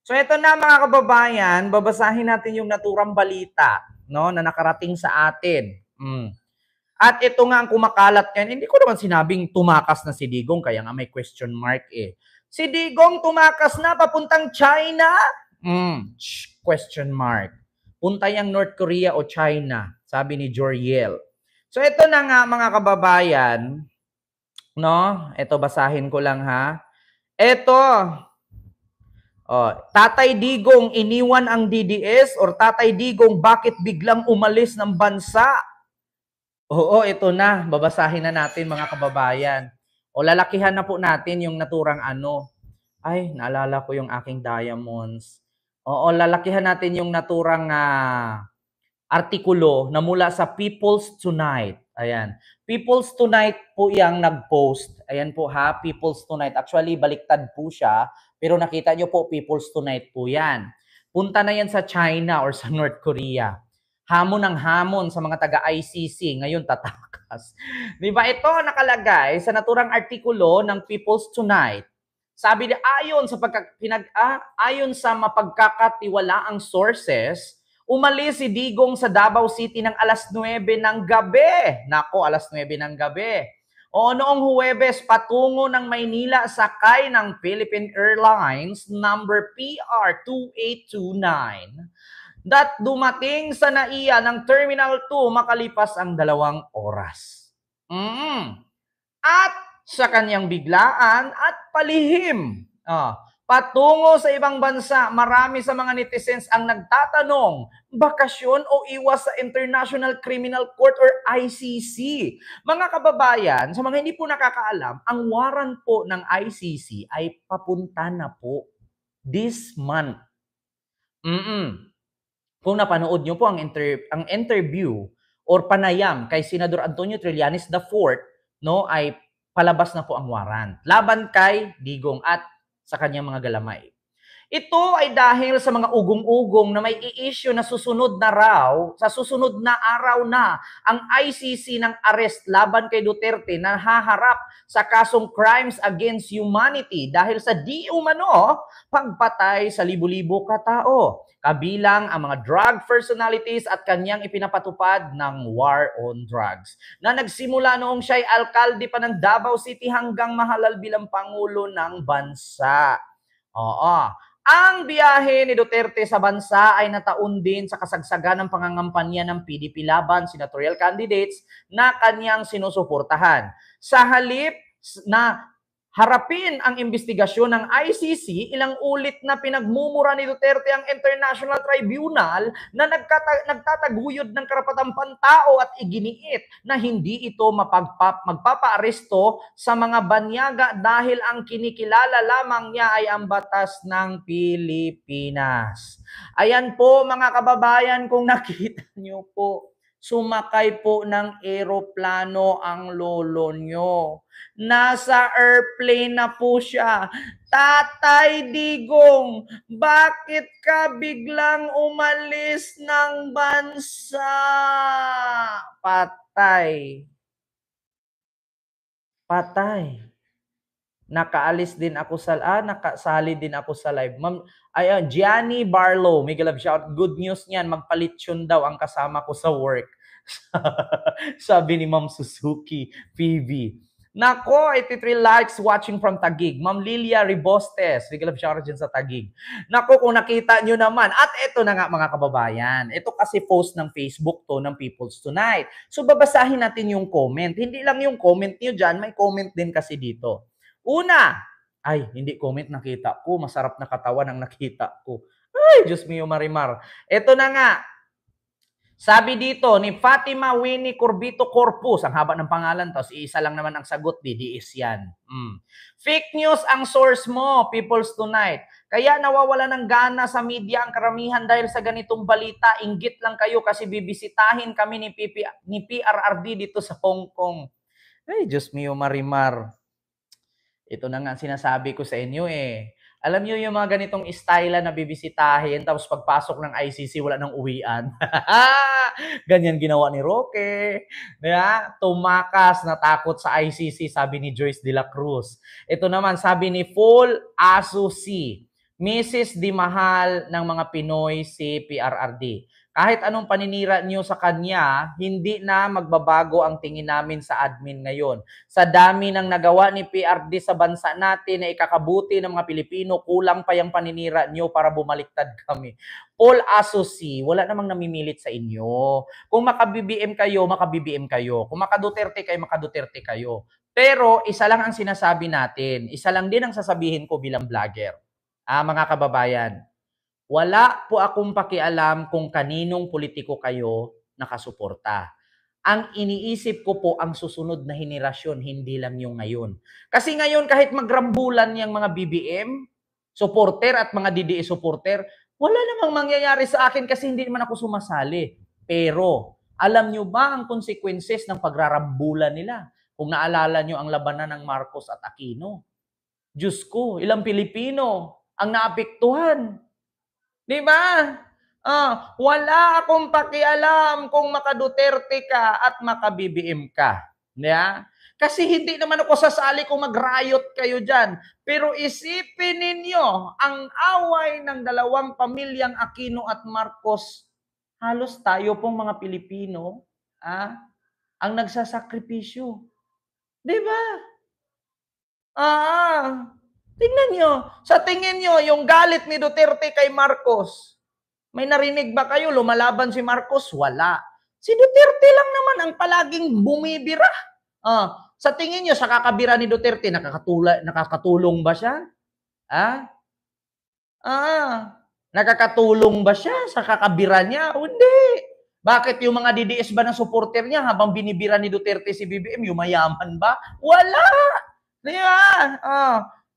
So ito na mga kababayan, babasahin natin yung naturang balita, no, na nakarating sa atin. At ito nga ang kumakalat yan. Hindi ko naman sinabing tumakas na si Digong, kaya nga may question mark eh. Si Digong tumakas na papuntang China? Question mark. Punta yang North Korea o China, sabi ni Joriel. So ito na nga mga kababayan, no? Ito basahin ko lang ha. Ito. Tatay Digong iniwan ang DDS or Tatay Digong bakit biglang umalis ng bansa? Oo, ito na. Babasahin na natin mga kababayan. O lalakihan na po natin yung naturang ano. Ay, naalala ko yung aking diamonds. Oo, lalakihan natin yung naturang artikulo na mula sa People's Tonight. Ayan. People's Tonight po yung nag-post. Ayan po ha, People's Tonight. Actually, baliktad po siya. Pero nakita nyo po, People's Tonight po yan. Punta na yan sa China or sa North Korea. Hamon ng hamon sa mga taga-ICC. Ngayon, tatakas. Diba? Ito nakalagay sa naturang artikulo ng People's Tonight. Sabi niya, ayon sa mapagkakatiwalaang sources, umalis si Digong sa Davao City ng alas 9 ng gabi. Nako, alas 9 ng gabi. O noong Huwebes, patungo ng Maynila sakay ng Philippine Airlines number PR2829 that dumating sa NAIA ng Terminal 2 makalipas ang 2 oras. At sa kanyang biglaan at palihim, patungo sa ibang bansa, marami sa mga netizens ang nagtatanong, bakasyon o iwas sa International Criminal Court or ICC? Mga kababayan, sa mga hindi po nakakaalam, ang warrant po ng ICC ay papunta na po this month. Kung napanood nyo po ang interview or panayam kay Senador Antonio Trillanes IV, no, ay palabas na po ang warrant laban kay Digong at sa kanyang mga galamay. Ito ay dahil sa mga ugong-ugong na may i-issue na susunod na araw na ang ICC ng arrest laban kay Duterte na haharap sa kasong crimes against humanity dahil sa di umano pagpatay sa libu-libo katao, kabilang ang mga drug personalities at kanyang ipinapatupad ng war on drugs na nagsimula noong siya'y alkalde pa ng Davao City hanggang mahalal bilang Pangulo ng bansa. Ang biyahe ni Duterte sa bansa ay nataon din sa kasagsagan ng pangangampanya ng PDP laban senatorial candidates na kanyang sinusuportahan. Sa halip na harapin ang investigasyon ng ICC, ilang ulit na pinagmumura ni Duterte ang International Tribunal na nagtataguyod ng karapatang pantao at iginiit na hindi ito magpapaaresto sa mga banyaga dahil ang kinikilala lamang niya ay ang batas ng Pilipinas. Ayan po mga kababayan, kung nakita niyo po, sumakay po ng eroplano ang lolo nyo. Nasa airplane na po siya. Tatay Digong, bakit ka biglang umalis ng bansa? Patay. Nakasali din ako sa live. Gianni Barlow, may galab shout. Good news niyan, magpalitsyon daw ang kasama ko sa work. Sabi ni Ma'am Suzuki PV. Nako, 83 likes watching from Taguig. Ma'am Lilia Ribostes, may galab shout dyan sa Taguig. Nako, kung nakita nyo naman. At ito na nga mga kababayan. Ito kasi post ng Facebook to ng People's Tonight. So babasahin natin yung comment. Hindi lang yung comment nyo dyan, may comment din kasi dito. Una, hindi comment nakita ko. Masarap na katawan ang nakita ko. Ay, Diyos mio Marimar. Ito na nga. Sabi dito ni Fatima Winnie Corbito Corpus. Ang haba ng pangalan. Tapos isa lang naman ang sagot. DDS yan. Fake news ang source mo, People's Tonight. Kaya nawawala ng gana sa media ang karamihan dahil sa ganitong balita. Inggit lang kayo kasi bibisitahin kami ni PRRD dito sa Hong Kong. Ay, Diyos mio Marimar. Ito na nga sinasabi ko sa inyo eh. Alam niyo yung mga ganitong style na bibisitahin tapos pagpasok ng ICC wala nang uwian. Ganyan ginawa ni Roque. Diba? Tumakas, natakot sa ICC, sabi ni Joyce de la Cruz. Ito naman sabi ni Paul Asusi. Mrs. Di Mahal ng mga Pinoy si PRRD. Kahit anong paninira niyo sa kanya, hindi na magbabago ang tingin namin sa admin ngayon. Sa dami ng nagawa ni PRD sa bansa natin na ikakabuti ng mga Pilipino, kulang pa yung paninira niyo para bumaliktad kami. Paul Asusi, wala namang namimilit sa inyo. Kung maka-BBM kayo, maka-BBM kayo. Kung maka-Duterte kayo, maka-Duterte kayo. Pero isa lang ang sinasabi natin, isa lang din ang sasabihin ko bilang vlogger. Mga kababayan, wala po akong pakialam kung kaninong politiko kayo nakasuporta. Ang iniisip ko po ang susunod na henerasyon, hindi lang yung ngayon. Kasi ngayon kahit magrambulan yung mga BBM, supporter at mga DDE supporter, wala namang mangyayari sa akin kasi hindi naman ako sumasali. Pero, alam nyo ba ang consequences ng pagrarambulan nila? Kung naalala nyo ang labanan ng Marcos at Aquino, Diyos ko, ilang Pilipino ang naapektuhan. Di ba? Wala akong pakialam kung maka-Duterte ka at maka-BBM ka. Yeah? Kasi hindi naman ako sasali kung mag-riot kayo dyan. Pero isipin ninyo, ang away ng dalawang pamilyang Aquino at Marcos, halos tayo pong mga Pilipino, ang nagsasakripisyo. Di ba? Tingnan nyo. Sa tingin nyo, yung galit ni Duterte kay Marcos, may narinig ba kayo? Lumalaban si Marcos? Wala. Si Duterte lang naman ang palaging bumibira. Sa tingin nyo, sa kakabira ni Duterte, nakakatulong ba siya? Nakakatulong ba siya sa kakabira niya? Hindi. Bakit yung mga DDS ba ng supporter niya habang binibira ni Duterte si BBM, yumayaman ba? Wala. Diba?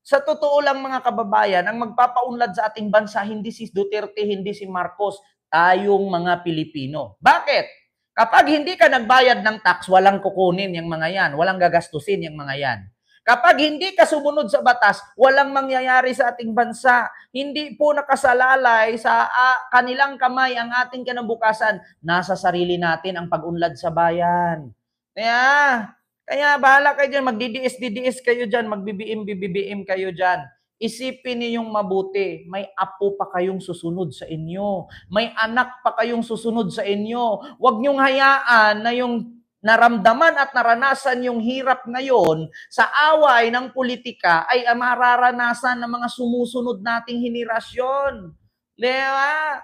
Sa totoo lang mga kababayan, ang magpapaunlad sa ating bansa, hindi si Duterte, hindi si Marcos, tayong mga Pilipino. Bakit? Kapag hindi ka nagbayad ng tax, walang kukunin yung mga yan, walang gagastusin yung mga yan. Kapag hindi ka sumunod sa batas, walang mangyayari sa ating bansa. Hindi po nakasalalay sa kanilang kamay ang ating kinabukasan. Nasa sarili natin ang pag-unlad sa bayan. Kaya bahala kayo dyan, magdidiis kayo dyan, magbibiim kayo dyan. Isipin niyo yung mabuti, may apo pa kayong susunod sa inyo. May anak pa kayong susunod sa inyo. Huwag niyong hayaan na yung naramdaman at naranasan yung hirap ngayon sa away ng politika ay mararanasan ng mga sumusunod nating henerasyon. Di ba?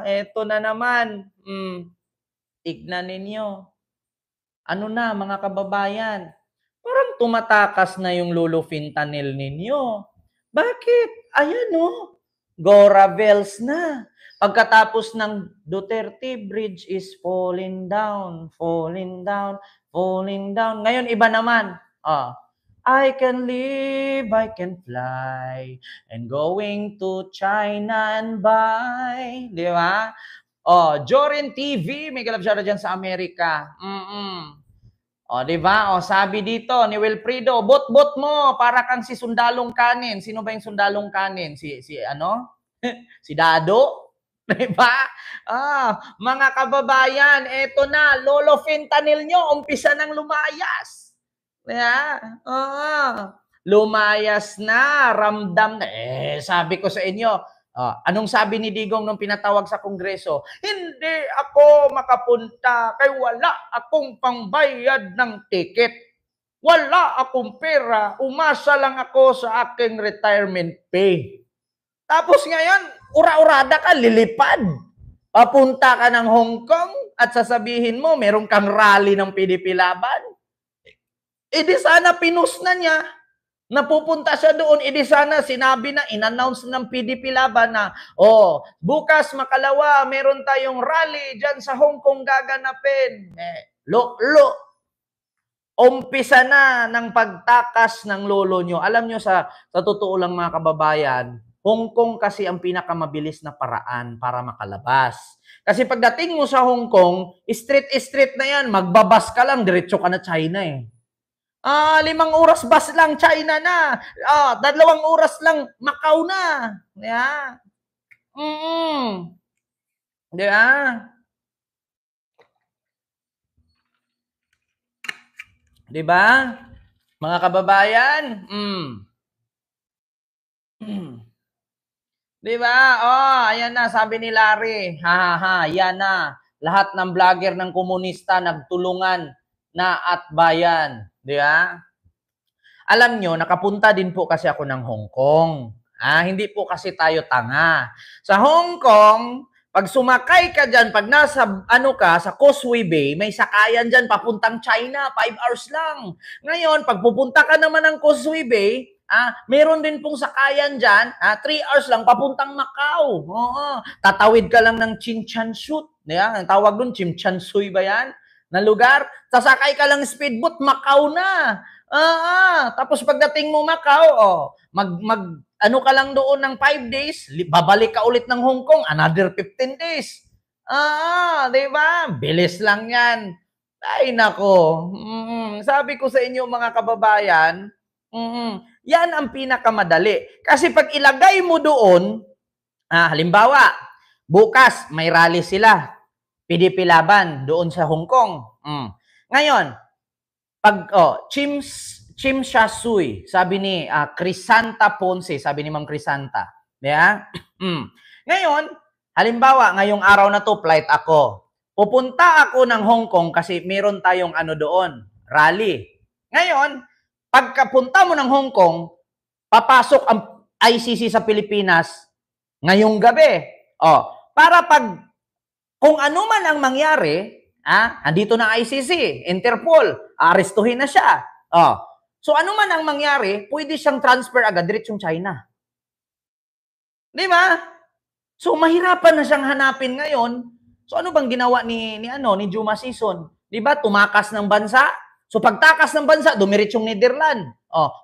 Eto na naman. Tignan ninyo. Ano na mga kababayan? Parang tumatakas na yung Lolo Fentanyl ninyo. Bakit? Ayan Gora Bells na. Pagkatapos ng Duterte, bridge is falling down, falling down, falling down. Ngayon, iba naman. I can live, I can fly, and going to China and buy. Di ba? Jorin TV, may galab dyan sa Amerika. Di ba? Sabi dito ni Wilfredo, bot-bot mo para kang si Sundalong Kanin. Sino ba yung Sundalong Kanin? Si si Dado? Di ba? Mga kababayan, eto na, Lolo Fentanyl nyo, umpisa nang lumayas. Lumayas na, ramdam na. Sabi ko sa inyo, anong sabi ni Digong nung pinatawag sa Kongreso? Hindi ako makapunta kay wala akong pangbayad ng ticket. Wala akong pera. Umasa lang ako sa aking retirement pay. Tapos ngayon, ura-urada ka, lilipad. Papunta ka ng Hong Kong at sasabihin mo, meron kang rally ng PDP Laban. Di sana pinus na niya. Napupunta siya doon, edi sana sinabi na, in-announce ng PDP Laban na, bukas makalawa, meron tayong rally dyan sa Hong Kong gaganapin. Umpisa na ng pagtakas ng lolo nyo. Alam nyo, sa totoo lang mga kababayan, Hong Kong kasi ang pinakamabilis na paraan para makalabas. Kasi pagdating mo sa Hong Kong, street na yan, magbabas ka lang, diretso ka na China 5 oras bus lang, China na. 2 oras lang, Macau na. Yeah. Di ba? Di ba? Mga kababayan, Di ba? Oh, ayan na, sabi ni Larry. Ha, ha, ha, yan na. Lahat ng vlogger ng komunista nagtulungan na at bayan. Di ba? Alam nyo, nakapunta din po kasi ako ng Hong Kong. Hindi po kasi tayo tanga. Sa Hong Kong, pag sumakay ka dyan, pag nasa, sa Causeway Bay, may sakayan dyan papuntang China, 5 hours lang. Ngayon, pag pupunta ka naman ng Causeway Bay, meron din pong sakayan dyan, 3 hours lang, papuntang Macau. Oo. Tatawid ka lang ng Chinchansut. Ang tawag doon, Chimchansui ba yan? Na lugar. Sasakay ka lang speedboat, Macau na. Tapos pagdating mo Macau, ano ka lang doon ng 5 days, babalik ka ulit ng Hong Kong, another 15 days. Di ba? Bilis lang yan. Ay, nako. Sabi ko sa inyo mga kababayan, yan ang pinakamadali. Kasi pag ilagay mo doon, halimbawa, bukas may rally sila. PDP laban doon sa Hong Kong. Ngayon, pag Chim Shasui, sabi ni Crisanta Ponce, sabi ni Ma'am Crisanta. Yeah? Ngayon, halimbawa, ngayong araw na to, flight ako. Pupunta ako ng Hong Kong kasi meron tayong doon, rally. Ngayon, pagkapunta mo ng Hong Kong, papasok ang ICC sa Pilipinas ngayong gabi. Para kung ano man ang mangyari, andito na ICC, Interpol, arestuhin na siya. So ano man ang mangyari, pwede siyang transfer agad diretsong China. Di ba? So mahirapan na siyang hanapin ngayon. So ano bang ginawa ni Juma Sison? Di ba? Tumakas ng bansa. So pagtakas ng bansa, dumiretsyong Netherlands.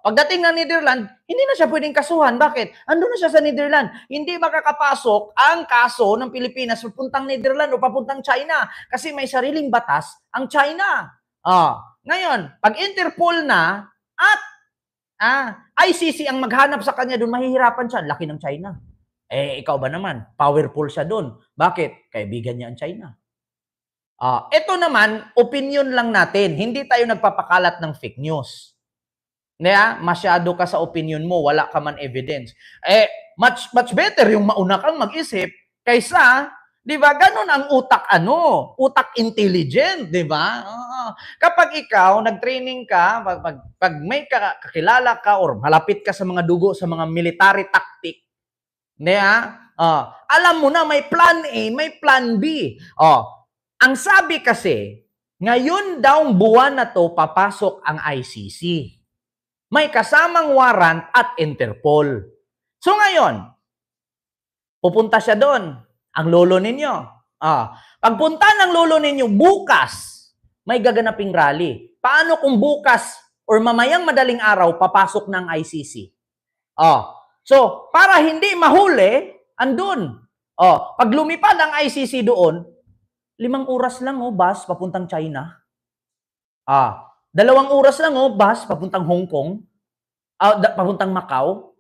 Pagdating ng Netherlands, hindi na siya pwedeng kasuhan. Bakit? Ando na siya sa Netherlands. Hindi makakapasok ang kaso ng Pilipinas papuntang Netherlands o papuntang China kasi may sariling batas ang China. Ngayon, pag Interpol na at ICC ang maghanap sa kanya doon, mahihirapan siya. Laki ng China. Ikaw ba naman? Powerful siya doon. Bakit? Kaibigan niya ang China. Ito naman, opinion lang natin. Hindi tayo nagpapakalat ng fake news. Masyado ka sa opinion mo, wala ka man evidence. Much better yung mauna kang mag-isip kaysa, di ba, ganun ang utak utak intelligent, di ba? Kapag ikaw, nag-training ka, pag may kakilala ka or malapit ka sa mga dugo, sa mga military tactic, alam mo na may plan A, may plan B. Ang sabi kasi, ngayon daw buwan na to papasok ang ICC. May kasamang warrant at Interpol. So ngayon, pupunta siya doon, ang lolo ninyo. Pagpunta ng lolo ninyo bukas, may gaganaping rally. Paano kung bukas or mamayang madaling araw papasok ng ICC? So, para hindi mahuli, andun. Pag lumipad ang ICC doon, 5 oras lang, bus, papuntang China. 2 oras lang, bus, papuntang Hong Kong. Papuntang Macau.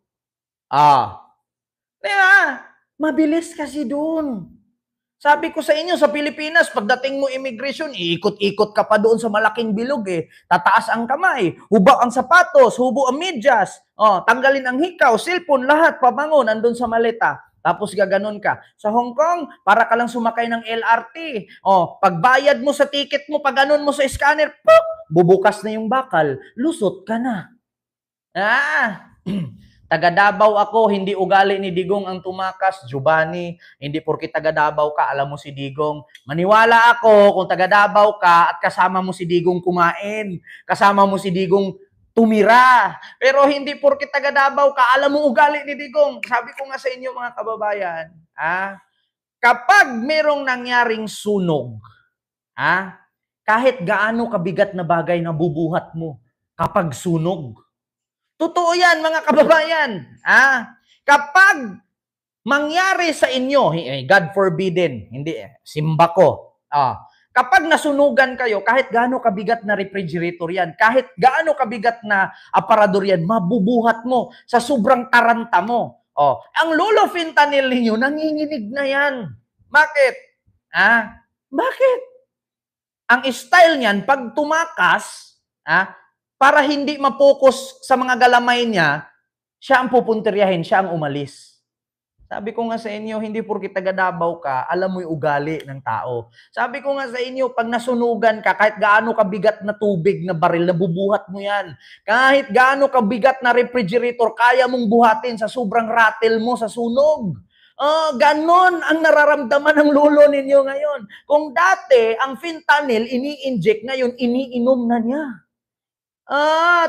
Diba? Mabilis kasi doon. Sabi ko sa inyo, sa Pilipinas, pagdating mo immigration, iikot-ikot ka pa doon sa malaking bilog Tataas ang kamay, hubak ang sapatos, hubo ang medyas, tanggalin ang hikaw, cellphone, lahat, pabangon, andun sa maleta. Tapos gaganon ka. Sa Hong Kong, para ka lang sumakay ng LRT. Pagbayad mo sa ticket mo, pag ganon mo sa scanner, pop, bubukas na yung bakal, lusot ka na. Taga Davao ako, hindi ugali ni Digong ang tumakas. Giovanni, hindi porke taga Davao ka, alam mo si Digong. Maniwala ako kung taga Davao ka at kasama mo si Digong kumain, kasama mo si Digong tumira. Pero hindi porke taga Davao ka, alam mo ugali ni Digong. Sabi ko nga sa inyo mga kababayan, kapag merong nangyaring sunog, kahit gaano kabigat na bagay na bubuhat mo kapag sunog, totoo yan, mga kababayan. Kapag mangyari sa inyo, God forbidden, hindi, simba ko. Kapag nasunugan kayo, kahit gaano kabigat na refrigerator yan, kahit gaano kabigat na aparador yan, mabubuhat mo sa sobrang taranta mo. Ang lolo fentanyl ninyo, nanginginig na yan. Bakit? Bakit? Ang style niyan, pag tumakas, para hindi mapokus sa mga galamay niya, siya ang pupuntiryahin, siya ang umalis. Sabi ko nga sa inyo, hindi porket taga Davao ka, alam mo yung ugali ng tao. Sabi ko nga sa inyo, pag nasunugan ka, kahit gaano kabigat na tubig na baril, nabubuhat mo yan. Kahit gaano kabigat na refrigerator, kaya mong buhatin sa sobrang rattle mo sa sunog. Ganon ang nararamdaman ng lulo ninyo ngayon. Kung dati, ang fentanyl, ini-inject, ngayon, iniinom na niya.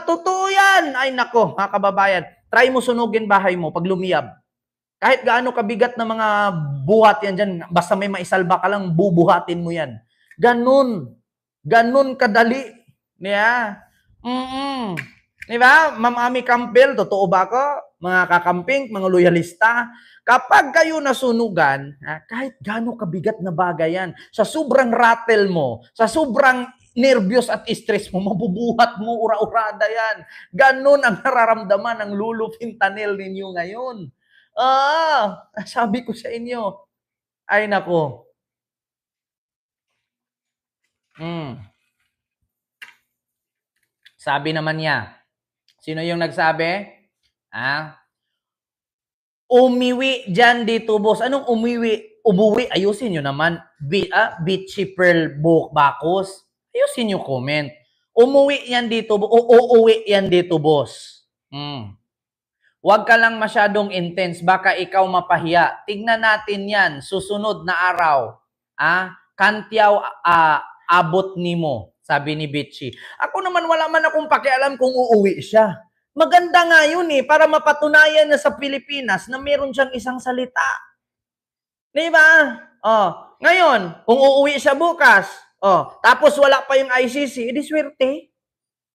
Totoo yan. Ay nako, mga kababayan. Try mo sunugin bahay mo pag lumiyab. Kahit gaano kabigat na mga buhat yan dyan, basta may maisalba ka lang, bubuhatin mo yan. Ganun. Ganun kadali. Yeah. Di ba? Ma'am Ami Campbell, totoo ba ko? Mga kakamping, mga loyalista, kapag kayo nasunugan, kahit gaano kabigat na bagay yan, sa sobrang rattle mo, sa sobrang nervyos at stress mo, mabubuhat mo, ura-urada yan. Ganun ang nararamdaman ng Lulu Fentanyl ninyo ngayon. Sabi ko sa inyo, ay nako. Sabi naman niya, sino yung nagsabi? Umiwi dyan dito, boss. Anong umiwi? Umuwi, ayusin nyo naman. Bitchy Pearl Bakos. Ayusin nyo comment. Umuwi yan dito, uuwi yan dito, boss. Huwag ka lang masyadong intense, baka ikaw mapahiya. Tignan natin yan, susunod na araw. Kantyaw abot nimo, sabi ni Bitchy. Ako naman wala man akong pakialam kung uuwi siya. Maganda nga yun para mapatunayan na sa Pilipinas na meron siyang isang salita. Di ba? Ngayon, kung uuwi siya bukas, tapos wala pa yung ICC, edi swerte.